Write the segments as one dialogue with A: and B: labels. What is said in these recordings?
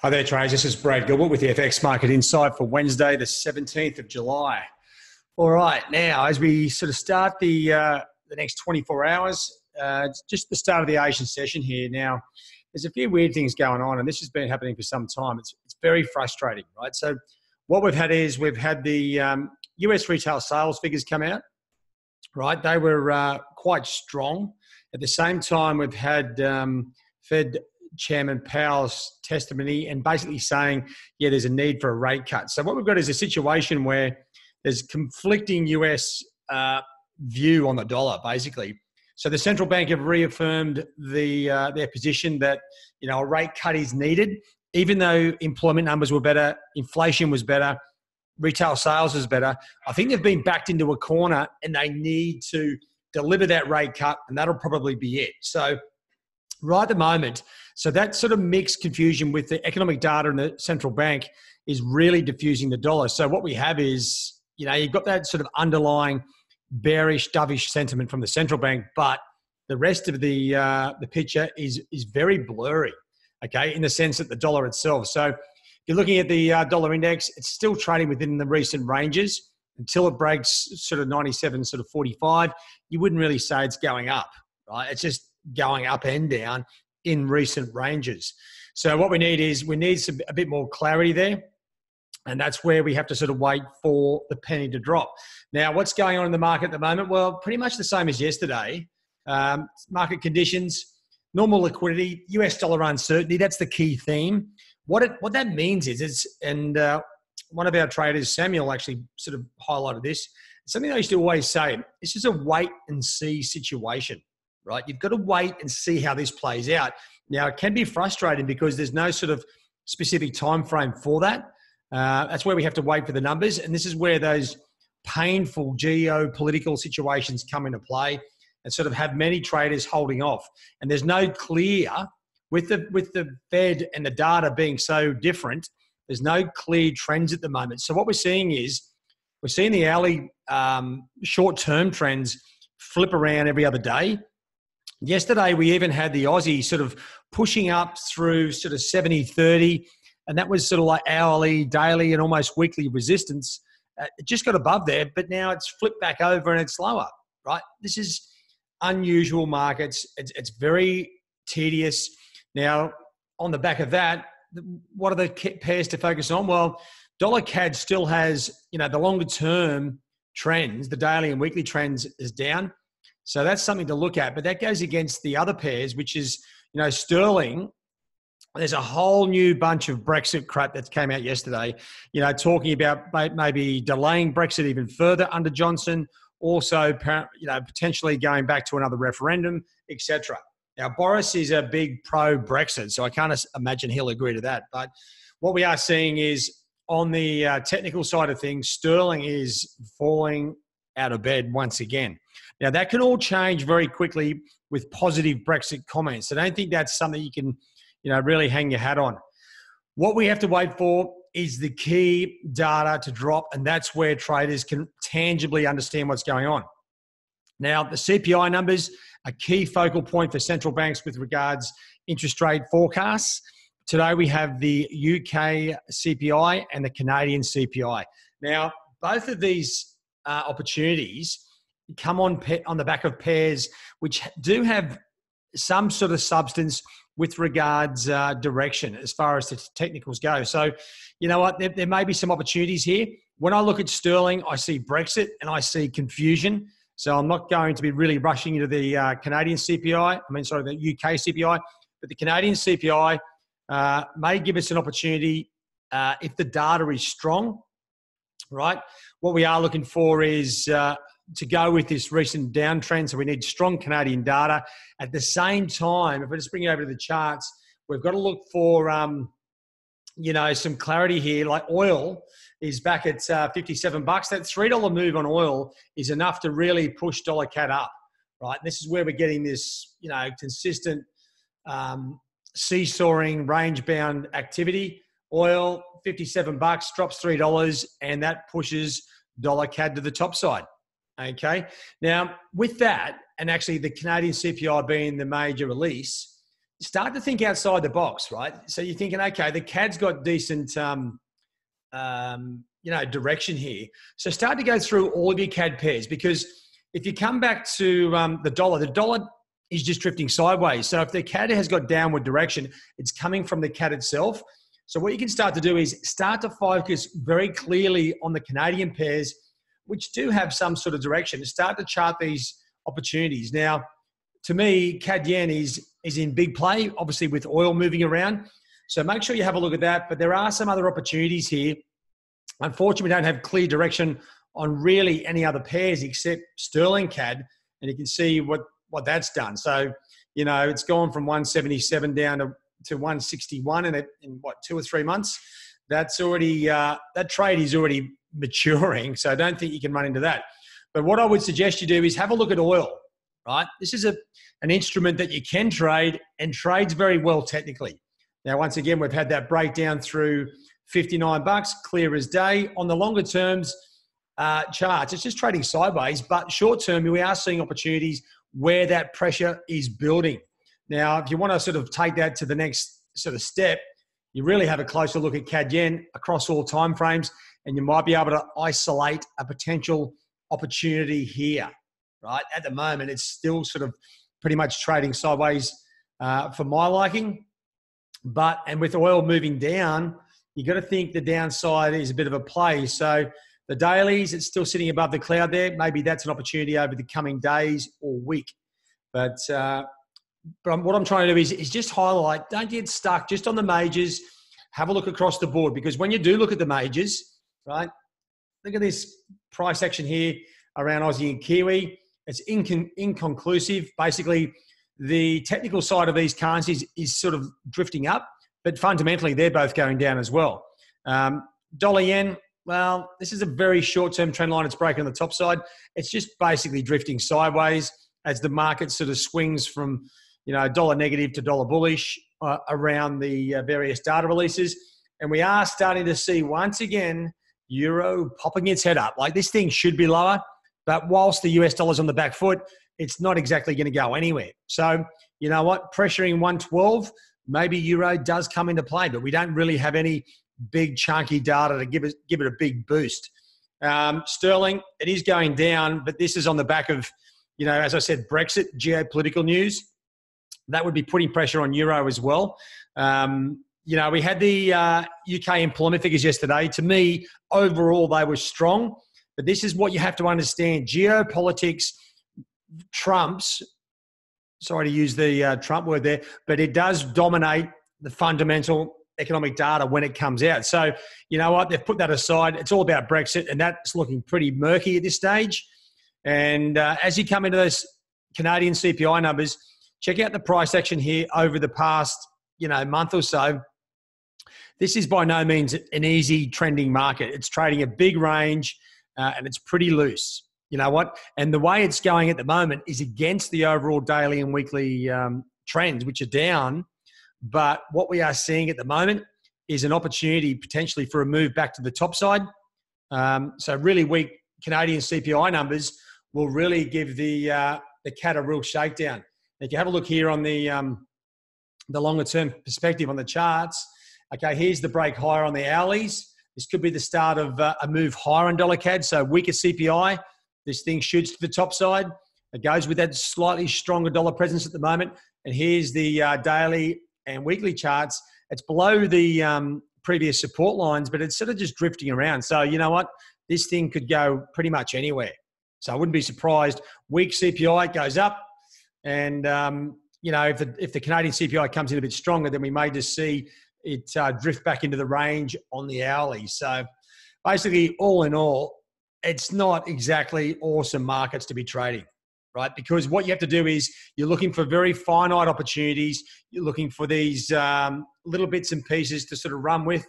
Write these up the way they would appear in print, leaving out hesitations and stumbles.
A: Hi there, traders. This is Brad Gilbert with the FX Market Insight for Wednesday, the 17th of July. All right, now as we sort of start the next 24 hours, it's just the start of the Asian session here. Now, there's a few weird things going on, and this has been happening for some time. It's very frustrating, right? So what we've had is we've had the US retail sales figures come out, right? They were quite strong. At the same time, we've had Fed Chairman Powell's testimony and basically saying, yeah, there's a need for a rate cut. So what we've got is a situation where there's conflicting US view on the dollar, basically. So the central bank have reaffirmed their position that, a rate cut is needed, even though employment numbers were better, inflation was better, retail sales was better. I think they've been backed into a corner and they need to deliver that rate cut, and that'll probably be it. So right at the moment, so that sort of mixed confusion with the economic data and the central bank is really diffusing the dollar. So what we have is, you've got that sort of underlying bearish, dovish sentiment from the central bank, but the rest of the picture is very blurry, okay, in the sense that the dollar itself. So if you're looking at the dollar index, it's still trading within the recent ranges until it breaks sort of 97, sort of 45. You wouldn't really say it's going up, right? It's just going up and down in recent ranges. So what we need is a bit more clarity there. And that's where we have to sort of wait for the penny to drop. Now, what's going on in the market at the moment? Well, pretty much the same as yesterday. Market conditions, normal liquidity, US dollar uncertainty. That's the key theme. What that means is, one of our traders, Samuel, actually sort of highlighted this. It's something I used to always say. It's just a wait and see situation, right? You've got to wait and see how this plays out. Now, it can be frustrating because there's no sort of specific time frame for that. That's where we have to wait for the numbers. And this is where those painful geopolitical situations come into play and sort of have many traders holding off. And there's no clear, with the Fed and the data being so different, there's no clear trends at the moment. So what we're seeing is we're seeing the hourly short-term trends flip around every other day. Yesterday, we even had the Aussie sort of pushing up through sort of 70.30, and that was sort of like hourly, daily, and almost weekly resistance. It just got above there, but now it's flipped back over and it's lower, right? This is unusual markets. It's very tedious. Now, on the back of that, what are the pairs to focus on? Well, dollar CAD still has, the longer term trends, the daily and weekly trends is down. So that's something to look at, but that goes against the other pairs, which is, sterling. There's a whole new bunch of Brexit crap that came out yesterday, talking about maybe delaying Brexit even further under Johnson, also, potentially going back to another referendum, etc. Now, Boris is a big pro-Brexit, so I can't imagine he'll agree to that. But what we are seeing is on the technical side of things, sterling is falling out of bed once again. Now, that can all change very quickly with positive Brexit comments. I don't think that's something you can, really hang your hat on. What we have to wait for is the key data to drop, and that's where traders can tangibly understand what's going on. Now, the CPI numbers, a key focal point for central banks with regards interest rate forecasts. Today, we have the UK CPI and the Canadian CPI. Now, both of these opportunities come on the back of pairs which do have some sort of substance with regards direction as far as the technicals go. So, you know what, there may be some opportunities here. When I look at sterling, I see Brexit and I see confusion. So I'm not going to be really rushing into the the UK CPI, but the Canadian CPI may give us an opportunity if the data is strong, right? What we are looking for is to go with this recent downtrend. So we need strong Canadian data. At the same time, if I just bring it over to the charts, we've got to look for, some clarity here. Like oil is back at $57. That $3 move on oil is enough to really push dollar CAD up, right? This is where we're getting this, consistent seesawing, range-bound activity. Oil, $57, drops $3, and that pushes dollar CAD to the top side. Okay. Now, with that, and actually the Canadian CPI being the major release, start to think outside the box, right? So you're thinking, okay, the CAD's got decent, direction here. So start to go through all of your CAD pairs, because if you come back to the dollar is just drifting sideways. So if the CAD has got downward direction, it's coming from the CAD itself. So what you can start to do is start to focus very clearly on the Canadian pairs, which do have some sort of direction. Start to chart these opportunities. Now, to me, CAD yen is in big play, obviously with oil moving around. So make sure you have a look at that. But there are some other opportunities here. Unfortunately, we don't have clear direction on really any other pairs except sterling CAD. And you can see what that's done. So, it's gone from 177 down to 161 in 2 or 3 months. That's already, that trade is already maturing. So I don't think you can run into that. But what I would suggest you do is have a look at oil, right? This is an instrument that you can trade and trades very well technically. Now, once again, we've had that breakdown through $59, clear as day. On the longer terms charts, it's just trading sideways, but short term, we are seeing opportunities where that pressure is building. Now, if you want to sort of take that to the next sort of step, you really have a closer look at CAD yen across all timeframes, and you might be able to isolate a potential opportunity here, right? At the moment, it's still sort of pretty much trading sideways for my liking. And with oil moving down, you got to think the downside is a bit of a play. So the dailies, it's still sitting above the cloud there. Maybe that's an opportunity over the coming days or week. But what I'm trying to do is just highlight, don't get stuck just on the majors. Have a look across the board, because when you do look at the majors, right, look at this price action here around Aussie and Kiwi. It's inconclusive. Basically, the technical side of these currencies is sort of drifting up, but fundamentally, they're both going down as well. Dollar yen, well, this is a very short-term trend line. It's breaking on the top side. It's just basically drifting sideways as the market sort of swings from, dollar negative to dollar bullish around the various data releases. And we are starting to see, once again, euro popping its head up. Like, this thing should be lower, but whilst the US dollar's on the back foot, it's not exactly going to go anywhere. So, you know what? Pressuring 112, maybe euro does come into play, but we don't really have any big chunky data to give it a big boost. Sterling, it is going down, but this is on the back of, as I said, Brexit, geopolitical news. That would be putting pressure on euro as well. We had the UK employment figures yesterday. To me, overall, they were strong. But this is what you have to understand. Geopolitics trumps, sorry to use the Trump word there, but it does dominate the fundamental economic data when it comes out. So, you know what? They've put that aside. It's all about Brexit, and that's looking pretty murky at this stage. And as you come into those Canadian CPI numbers, check out the price action here over the past, month or so. This is by no means an easy trending market. It's trading a big range and it's pretty loose. You know what? And the way it's going at the moment is against the overall daily and weekly trends, which are down. But what we are seeing at the moment is an opportunity potentially for a move back to the top side. So really weak Canadian CPI numbers will really give the CAD a real shakedown. If you have a look here on the longer term perspective on the charts, okay, here's the break higher on the hourlies. This could be the start of a move higher on dollar CAD. So weaker CPI, this thing shoots to the top side. It goes with that slightly stronger dollar presence at the moment. And here's the daily and weekly charts. It's below the previous support lines, but it's sort of just drifting around. So you know what? This thing could go pretty much anywhere. So I wouldn't be surprised. Weak CPI, it goes up. And, if the Canadian CPI comes in a bit stronger, then we may just see it drift back into the range on the hourly. So basically, all in all, it's not exactly awesome markets to be trading, right? Because what you have to do is you're looking for very finite opportunities. You're looking for these little bits and pieces to sort of run with.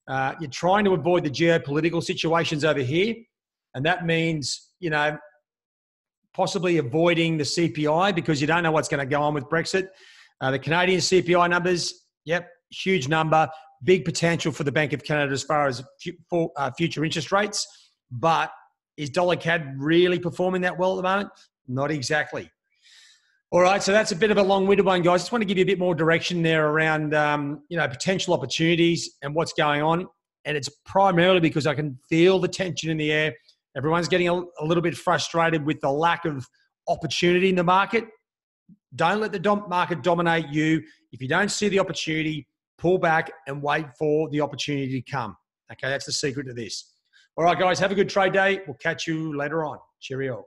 A: You're trying to avoid the geopolitical situations over here. And that means, possibly avoiding the CPI because you don't know what's going to go on with Brexit. The Canadian CPI numbers, yep, huge number, big potential for the Bank of Canada as far as future interest rates. But is dollar CAD really performing that well at the moment? Not exactly. All right, so that's a bit of a long-winded one, guys. Just want to give you a bit more direction there around, potential opportunities and what's going on. And it's primarily because I can feel the tension in the air. Everyone's getting a little bit frustrated with the lack of opportunity in the market. Don't let the market dominate you. If you don't see the opportunity, pull back and wait for the opportunity to come. Okay, that's the secret to this. All right, guys, have a good trade day. We'll catch you later on. Cheerio.